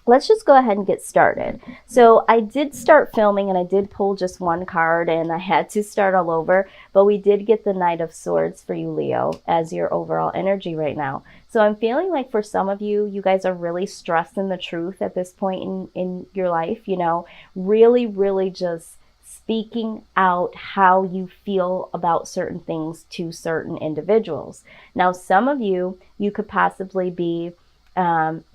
let's just go ahead and get started. So I did start filming and I did pull just one card and I had to start all over, but we did get the Knight of Swords for you, Leo, as your overall energy right now. So I'm feeling like for some of you, you guys are really stressing the truth at this point in your life, you know, really, really just speaking out how you feel about certain things to certain individuals. Now, some of you, you could possibly be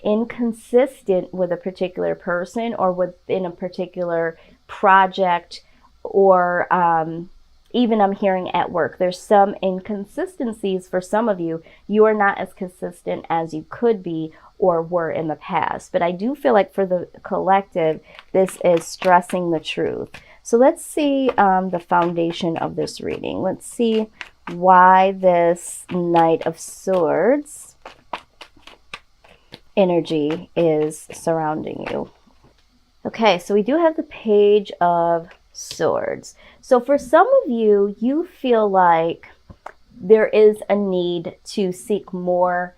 inconsistent with a particular person or within a particular project, or even I'm hearing at work. There's some inconsistencies for some of you. You are not as consistent as you could be or were in the past. But I do feel like for the collective, this is stressing the truth. So let's see the foundation of this reading. Let's see why this Knight of Swords energy is surrounding you. Okay, so we do have the Page of Swords. So for some of you, you feel like there is a need to seek more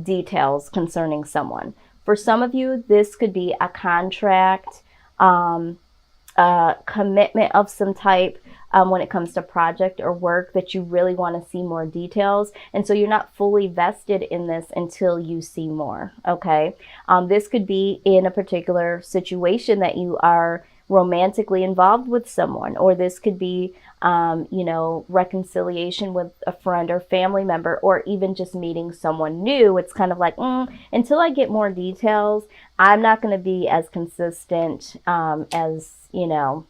details concerning someone. For some of you, this could be a contract, a commitment of some type, when it comes to project or work that you really want to see more details. And so you're not fully vested in this until you see more. Okay. This could be in a particular situation that you are romantically involved with someone, or this could be, you know, reconciliation with a friend or family member, or even just meeting someone new. It's kind of like, until I get more details, I'm not going to be as consistent, as, you know,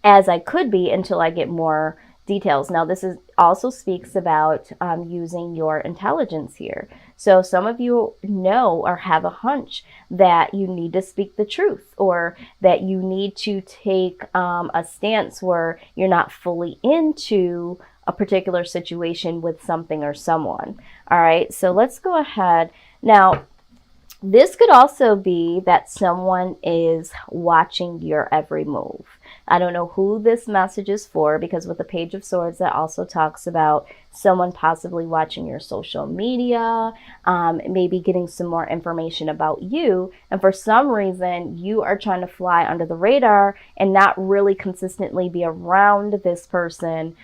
as I could be until I get more details. Now, this is also speaks about using your intelligence here. So some of you know or have a hunch that you need to speak the truth, or that you need to take a stance where you're not fully into a particular situation with something or someone. All right, so let's go ahead. Now, this could also be that someone is watching your every move. I don't know who this message is for, because with the Page of Swords, that also talks about someone possibly watching your social media, maybe getting some more information about you. And for some reason, you are trying to fly under the radar and not really consistently be around this person.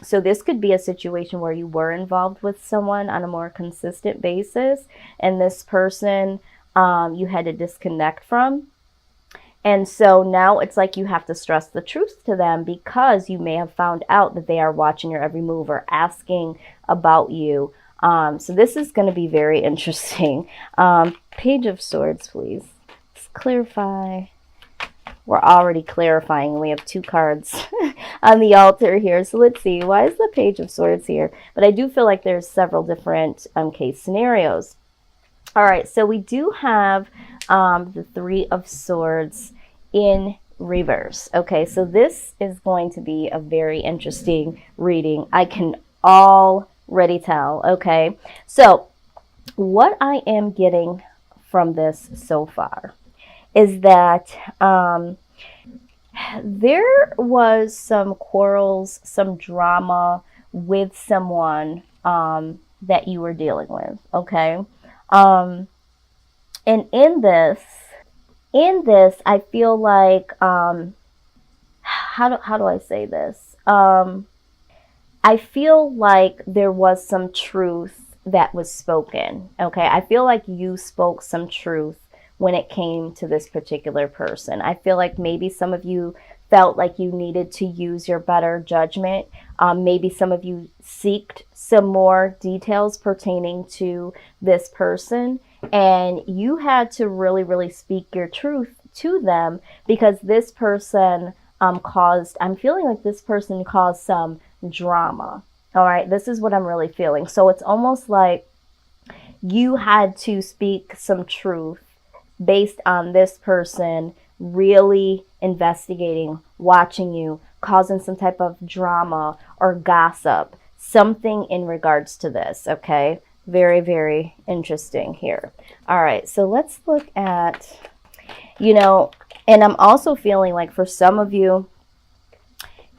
So this could be a situation where you were involved with someone on a more consistent basis, and this person you had to disconnect from. And so now it's like you have to stress the truth to them, because you may have found out that they are watching your every move or asking about you. So this is going to be very interesting. Page of Swords, please. Let's clarify. We're already clarifying, and we have two cards on the altar here. So let's see, why is the Page of Swords here? But I do feel like there's several different case scenarios. All right, so we do have the Three of Swords in reverse. Okay, so this is going to be a very interesting reading. I can already tell. Okay, so what I am getting from this so far is that there was some quarrels, some drama with someone that you were dealing with. Okay, and in this, I feel like how do I say this? I feel like there was some truth that was spoken. Okay, I feel like you spoke some truth when it came to this particular person. I feel like maybe some of you felt like you needed to use your better judgment. Maybe some of you seeked some more details pertaining to this person, and you had to really, really speak your truth to them, because this person I'm feeling like this person caused some drama. All right, this is what I'm really feeling. So it's almost like you had to speak some truth based on this person really investigating, watching you, causing some type of drama or gossip, something in regards to this. Okay, very, very interesting here. All right, so let's look at, and I'm also feeling like for some of you,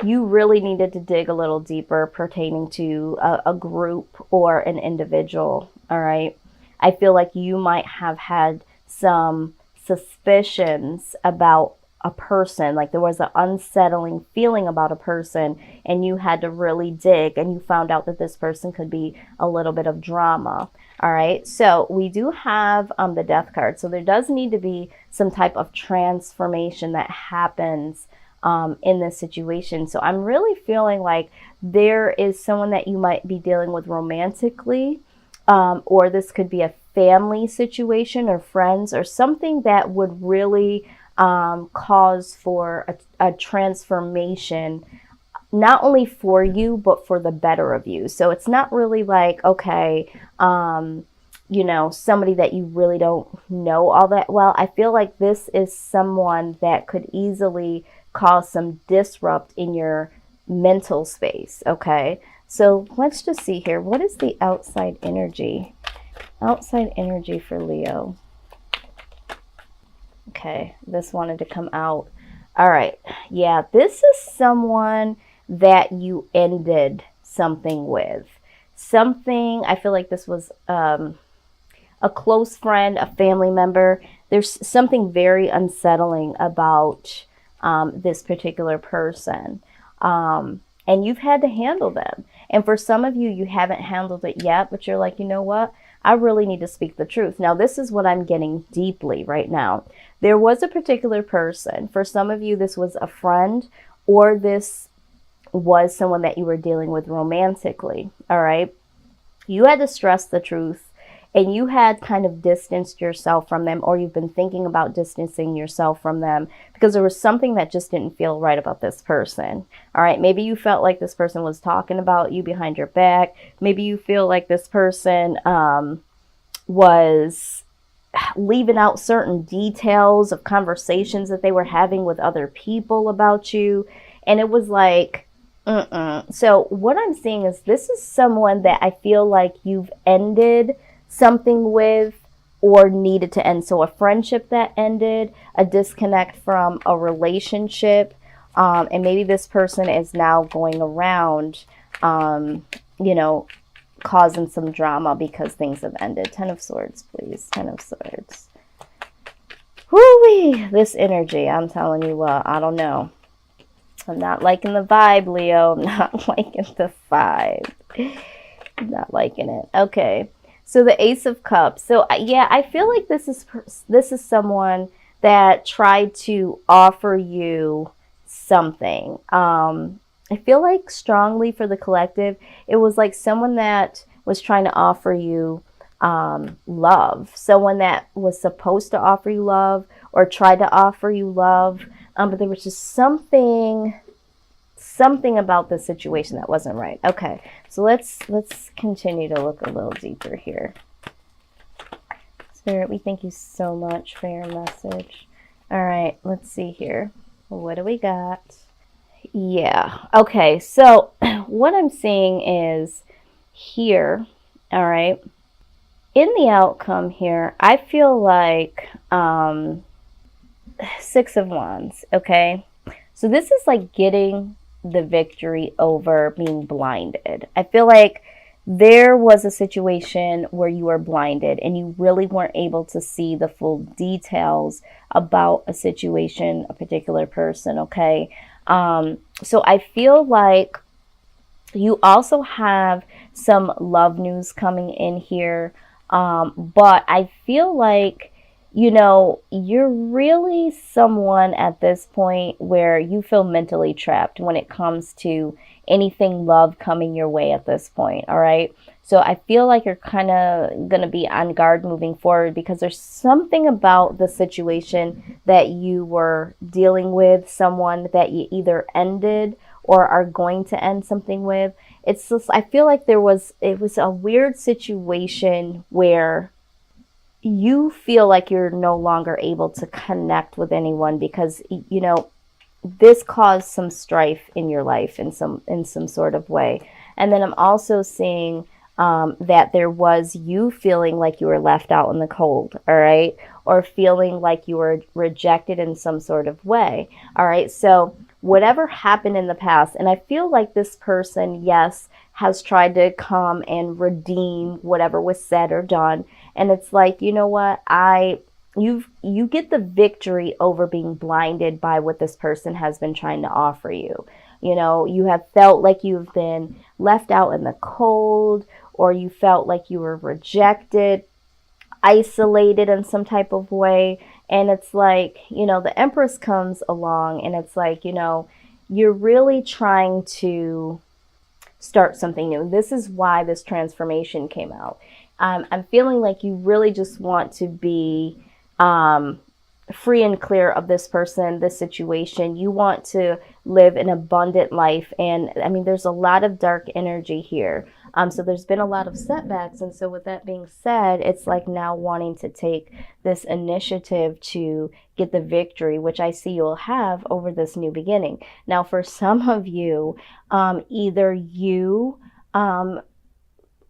you really needed to dig a little deeper pertaining to a group or an individual. All right, I feel like you might have had some suspicions about a person, like there was an unsettling feeling about a person, and you had to really dig, and you found out that this person could be a little bit of drama. All right, so we do have the death card. So there does need to be some type of transformation that happens in this situation. So I'm really feeling like there is someone that you might be dealing with romantically, or this could be a family situation or friends or something that would really cause for a transformation, not only for you, but for the better of you. So it's not really like, okay, you know, somebody that you really don't know all that well. I feel like this is someone that could easily cause some disrupt in your mental space. Okay, so let's just see here. What is the outside energy? Outside energy for Leo. Okay, this wanted to come out. All right. Yeah, this is someone that you ended something with. Something, I feel like this was a close friend, a family member. There's something very unsettling about this particular person. And you've had to handle them. And for some of you, you haven't handled it yet, but you're like, you know what? I really need to speak the truth. Now, this is what I'm getting deeply right now. There was a particular person. For some of you, this was a friend, or this was someone that you were dealing with romantically. All right. You had to stress the truth, and you had kind of distanced yourself from them, or you've been thinking about distancing yourself from them because there was something that just didn't feel right about this person. All right. Maybe you felt like this person was talking about you behind your back. Maybe you feel like this person was leaving out certain details of conversations that they were having with other people about you. And it was like, So what I'm seeing is this is someone that I feel like you've ended something with or needed to end. So a friendship that ended, a disconnect from a relationship, and maybe this person is now going around, you know, causing some drama because things have ended. 10 of Swords, please. 10 of Swords. Whoo-wee! This energy, I'm telling you what, I don't know. I'm not liking the vibe, Leo. I'm not liking the vibe. I'm not liking it. Okay. So the Ace of Cups. So yeah, I feel like this is someone that tried to offer you something. I feel like strongly for the collective, it was like someone that was trying to offer you love. Someone that was supposed to offer you love or tried to offer you love. But there was just something about the situation that wasn't right. Okay, so let's continue to look a little deeper here. Spirit, we thank you so much for your message. All right, let's see here. What do we got? Yeah, okay, so what I'm seeing is here, all right, in the outcome here, I feel like Six of Wands, okay? So this is like getting the victory over being blinded. I feel like there was a situation where you were blinded and you really weren't able to see the full details about a situation, a particular person, okay? So I feel like you also have some love news coming in here, but I feel like, you know, you're really someone at this point where you feel mentally trapped when it comes to anything love coming your way at this point, all right? So I feel like you're kind of going to be on guard moving forward because there's something about the situation that you were dealing with, someone that you either ended or are going to end something with. It's just, I feel like it was a weird situation where you feel like you're no longer able to connect with anyone because, you know, this caused some strife in your life in some sort of way. And then I'm also seeing that there was you feeling like you were left out in the cold, all right? Or feeling like you were rejected in some sort of way, all right? So whatever happened in the past, and I feel like this person, yes, has tried to come and redeem whatever was said or done. And it's like, you know what, I you get the victory over being blinded by what this person has been trying to offer you. You know, you have felt like you've been left out in the cold, or you felt like you were rejected, isolated in some type of way. And it's like, you know, the Empress comes along and it's like, you know, you're really trying to start something new. This is why this transformation came out. I'm feeling like you really just want to be free and clear of this person, this situation. You want to live an abundant life. And I mean, there's a lot of dark energy here. So there's been a lot of setbacks. And so with that being said, it's like now wanting to take this initiative to get the victory, which I see you'll have over this new beginning. Now, for some of you, either you are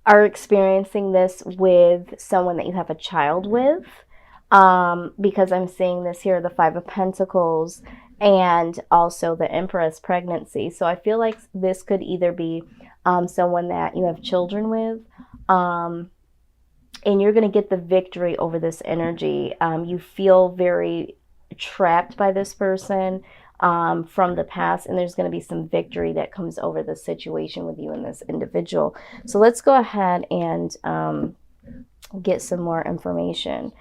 experiencing this with someone that you have a child with, because I'm seeing this here, the Five of Pentacles, and also the Empress pregnancy. So I feel like this could either be someone that you have children with, and you're going to get the victory over this energy. You feel very trapped by this person from the past, and there's going to be some victory that comes over the situation with you and this individual. So let's go ahead and get some more information.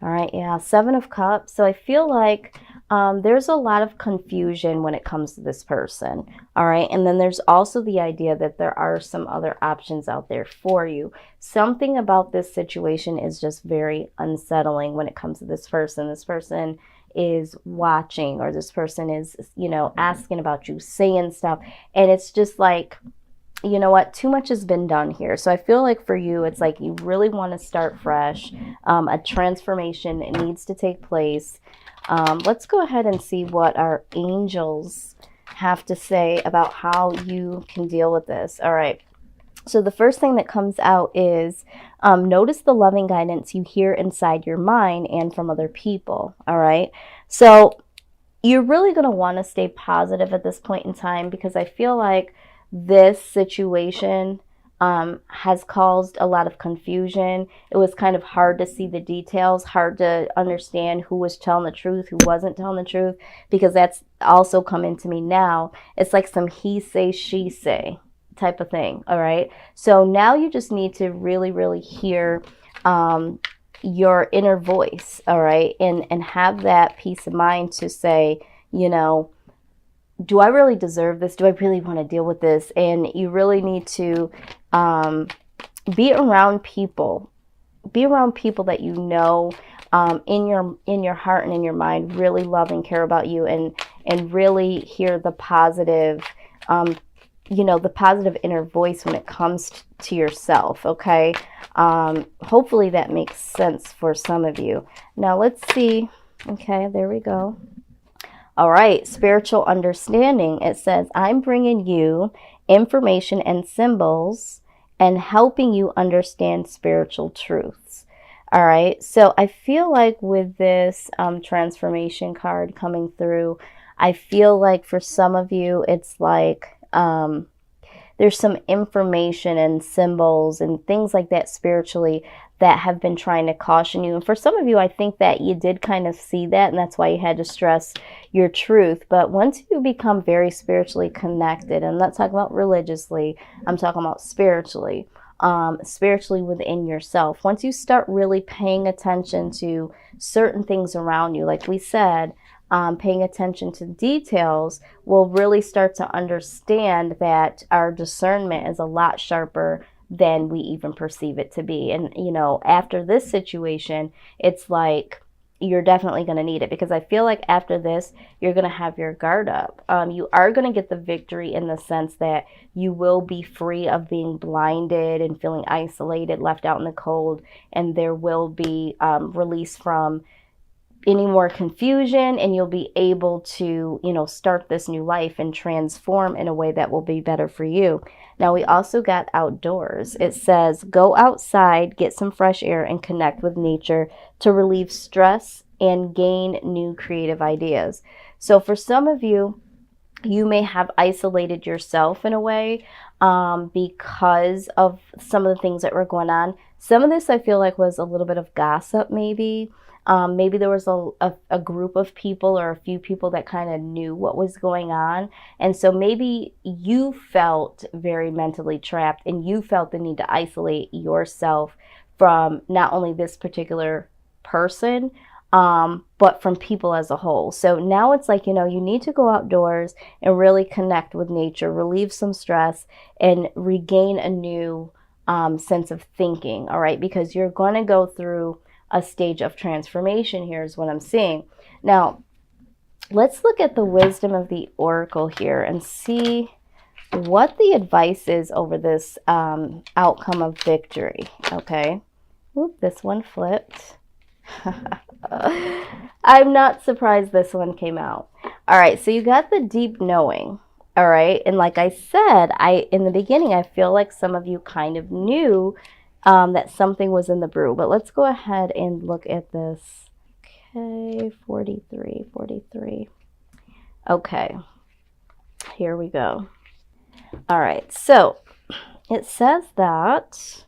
All right, yeah, Seven of Cups. So I feel like there's a lot of confusion when it comes to this person. All right, and then there's also the idea that there are some other options out there for you. Something about this situation is just very unsettling when it comes to this person. This person is watching, or this person is, you know, asking about you, saying stuff, and it's just like, you know what, too much has been done here. So I feel like for you, it's like you really want to start fresh. A transformation needs to take place. Let's go ahead and see what our angels have to say about how you can deal with this. All right. So the first thing that comes out is notice the loving guidance you hear inside your mind and from other people. All right. So you're really going to want to stay positive at this point in time, because I feel like this situation has caused a lot of confusion. It was kind of hard to see the details, hard to understand who was telling the truth, who wasn't telling the truth, because that's also coming to me now. It's like some he say, she say type of thing. All right. So now you just need to really, really hear your inner voice. All right. And have that peace of mind to say, you know, do I really deserve this? Do I really want to deal with this? And you really need to be around people. Be around people that you know in your heart and in your mind really love and care about you, and really hear the positive, you know, the positive inner voice when it comes to yourself. Okay. Hopefully that makes sense for some of you. Now let's see. Okay, there we go. All right, spiritual understanding. It says, I'm bringing you information and symbols and helping you understand spiritual truths. All right, so I feel like with this transformation card coming through, I feel like for some of you, it's like there's some information and symbols and things like that spiritually that have been trying to caution you. And for some of you, I think that you did kind of see that, and that's why you had to stress your truth. But once you become very spiritually connected, and I'm not talking about religiously, I'm talking about spiritually, spiritually within yourself. Once you start really paying attention to certain things around you, like we said, paying attention to details, we'll really start to understand that our discernment is a lot sharper than we even perceive it to be. And, you know, after this situation, it's like you're definitely going to need it, because I feel like after this, you're going to have your guard up. You are going to get the victory in the sense that you will be free of being blinded and feeling isolated, left out in the cold, and there will be release from any more confusion, and you'll be able to, you know, start this new life and transform in a way that will be better for you. Now, we also got outdoors. It says, go outside, get some fresh air, and connect with nature to relieve stress and gain new creative ideas. So for some of you, You may have isolated yourself in a way because of some of the things that were going on. Some of this I feel like was a little bit of gossip, maybe. Maybe there was a group of people or a few people that kind of knew what was going on. And so maybe you felt very mentally trapped and you felt the need to isolate yourself from not only this particular person, but from people as a whole. So now it's like, you need to go outdoors and really connect with nature, relieve some stress, and regain a new sense of thinking, all right? Because you're going to go through a stage of transformation here is what I'm seeing. Now, let's look at the wisdom of the oracle here and see what the advice is over this outcome of victory, okay? Oop, this one flipped. I'm not surprised this one came out. All right, so you got the deep knowing. All right, and like I said, in the beginning, I feel like some of you kind of knew that something was in the brew. But let's go ahead and look at this. Okay, 43. Okay, here we go. All right, so it says that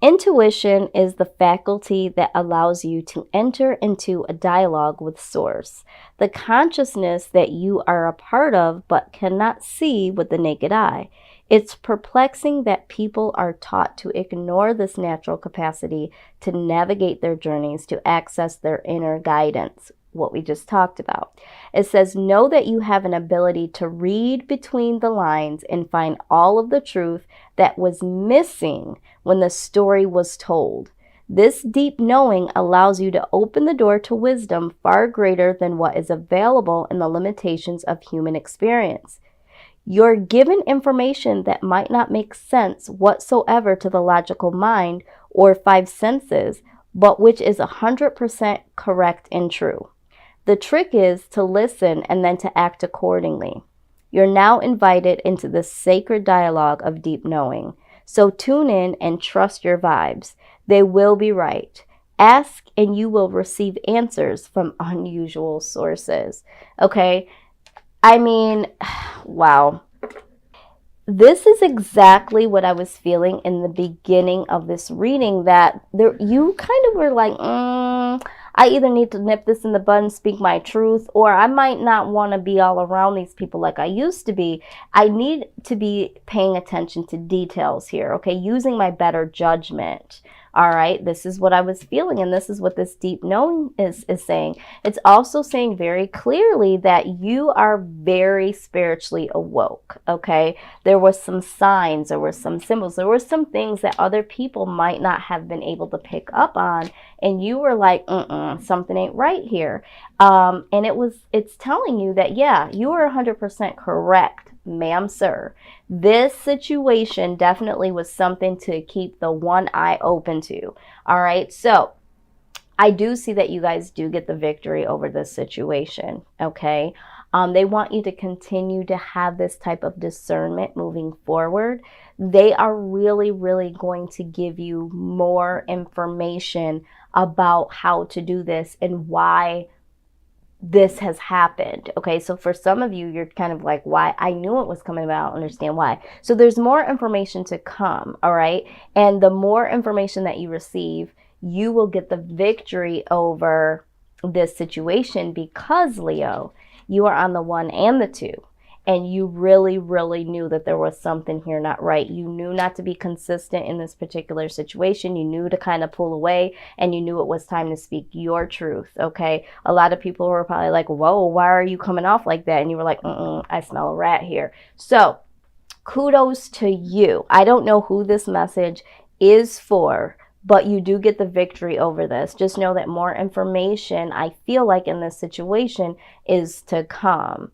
intuition is the faculty that allows you to enter into a dialogue with Source, the consciousness that you are a part of but cannot see with the naked eye. It's perplexing that people are taught to ignore this natural capacity to navigate their journeys, to access their inner guidance, what we just talked about. It says, know that you have an ability to read between the lines and find all of the truth that was missing when the story was told. This deep knowing allows you to open the door to wisdom far greater than what is available in the limitations of human experience. You're given information that might not make sense whatsoever to the logical mind or five senses, but which is 100% correct and true. The trick is to listen and then to act accordingly. You're now invited into the sacred dialogue of deep knowing. So tune in and trust your vibes. They will be right. Ask and you will receive answers from unusual sources. Okay? I mean, wow. This is exactly what I was feeling in the beginning of this reading, that you kind of were like, I either need to nip this in the bud and speak my truth, or I might not want to be all around these people like I used to be. I need to be paying attention to details here, okay? Using my better judgment. All right, this is what I was feeling, and this is what this deep knowing is saying. It's also saying very clearly that you are very spiritually awoke, okay? There were some signs, there were some symbols, there were some things that other people might not have been able to pick up on, and you were like, something ain't right here. And it's telling you that, yeah, you are 100% correct, ma'am, sir. This situation definitely was something to keep the one eye open to. All right, so I do see that you guys do get the victory over this situation, okay? They want you to continue to have this type of discernment moving forward. They are really, really going to give you more information about how to do this and why this has happened. Okay, so for some of you, you're kind of like, why? I knew it was coming, but I don't understand why. So there's more information to come, all right? And the more information that you receive, you will get the victory over this situation because, Leo, you are on the 1 and the 2. And you really, really knew that there was something here not right. You knew not to be consistent in this particular situation. You knew to kind of pull away, and you knew it was time to speak your truth, okay? A lot of people were probably like, whoa, why are you coming off like that? And you were like, I smell a rat here. So kudos to you. I don't know who this message is for, but you do get the victory over this. Just know that more information, I feel like in this situation, is to come.